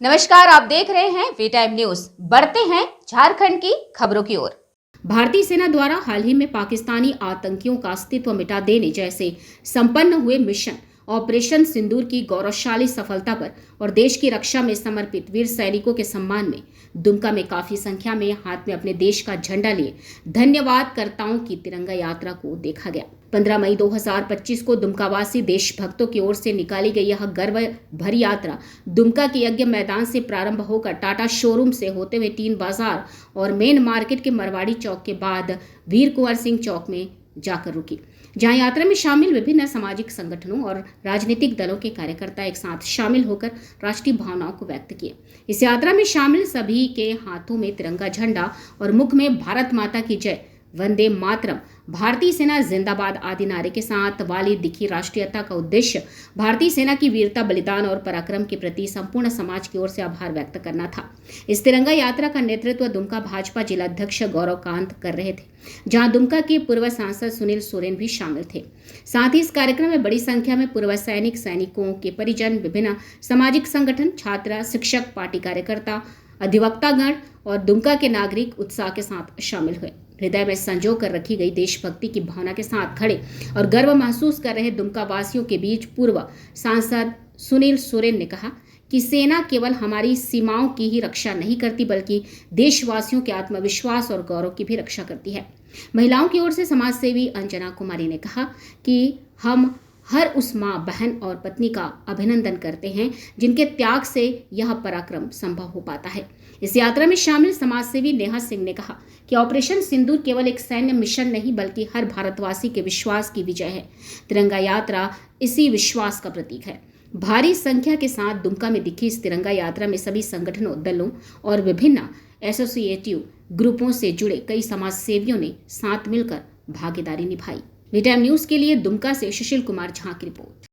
नमस्कार, आप देख रहे हैं वी टाइम न्यूज। बढ़ते हैं झारखंड की खबरों की ओर। भारतीय सेना द्वारा हाल ही में पाकिस्तानी आतंकियों का अस्तित्व मिटा देने जैसे संपन्न हुए मिशन ऑपरेशन सिंदूर की गौरवशाली सफलता पर और देश की रक्षा में समर्पित वीर सैनिकों के सम्मान में दुमका में काफी संख्या में हाथ में अपने देश का झंडा लिए धन्यवादकर्ताओं की तिरंगा यात्रा को देखा गया। 15 मई 2025 को दुमकावासी देशभक्तों की ओर से निकाली गई यह गर्व भरी यात्रा दुमका के यज्ञ मैदान से प्रारंभ होकर टाटा शोरूम से होते हुए टीन बाजार और मेन मार्केट के मरवाड़ी चौक के बाद वीर कुंवर सिंह चौक में जाकर रुकी, जहां यात्रा में शामिल विभिन्न सामाजिक संगठनों और राजनीतिक दलों के कार्यकर्ता एक साथ शामिल होकर राष्ट्रीय भावनाओं को व्यक्त किए। इस यात्रा में शामिल सभी के हाथों में तिरंगा झंडा और मुख में भारत माता की जय, वंदे मातरम, भारतीय सेना जिंदाबाद आदि नारे के साथ वाली दिखी राष्ट्रीयता का उद्देश्य भारतीय सेना की वीरता, बलिदान और पराक्रम के प्रति संपूर्ण समाज की ओर से आभार व्यक्त करना था। इस तिरंगा यात्रा का नेतृत्व दुमका भाजपा जिलाध्यक्ष गौरव कांत कर रहे थे, जहां दुमका के पूर्व सांसद सुनील सोरेन भी शामिल थे। साथ ही इस कार्यक्रम में बड़ी संख्या में पूर्व सैनिक, सैनिकों के परिजन, विभिन्न सामाजिक संगठन, छात्र, शिक्षक, पार्टी कार्यकर्ता, अधिवक्तागण और दुमका के नागरिक उत्साह के साथ शामिल हुए। हृदय में संजो कर रखी गई देशभक्ति की भावना के साथ खड़े और गर्व महसूस कर रहे दुमका वासियों के बीच पूर्व सांसद सुनील सोरेन ने कहा कि सेना केवल हमारी सीमाओं की ही रक्षा नहीं करती बल्कि देशवासियों के आत्मविश्वास और गौरव की भी रक्षा करती है। महिलाओं की ओर से समाज सेवी अंजना कुमारी ने कहा कि हम हर उस माँ, बहन और पत्नी का अभिनंदन करते हैं जिनके त्याग से यह पराक्रम संभव हो पाता है। इस यात्रा में शामिल समाजसेवी नेहा सिंह ने कहा कि ऑपरेशन सिंदूर केवल एक सैन्य मिशन नहीं बल्कि हर भारतवासी के विश्वास की विजय है। तिरंगा यात्रा इसी विश्वास का प्रतीक है। भारी संख्या के साथ दुमका में दिखी इस तिरंगा यात्रा में सभी संगठनों, दलों और विभिन्न एसोसिएटिव ग्रुपों से जुड़े कई समाज सेवियों ने साथ मिलकर भागीदारी निभाई। वी टाइम न्यूज के लिए दुमका से सुशील कुमार झा की रिपोर्ट।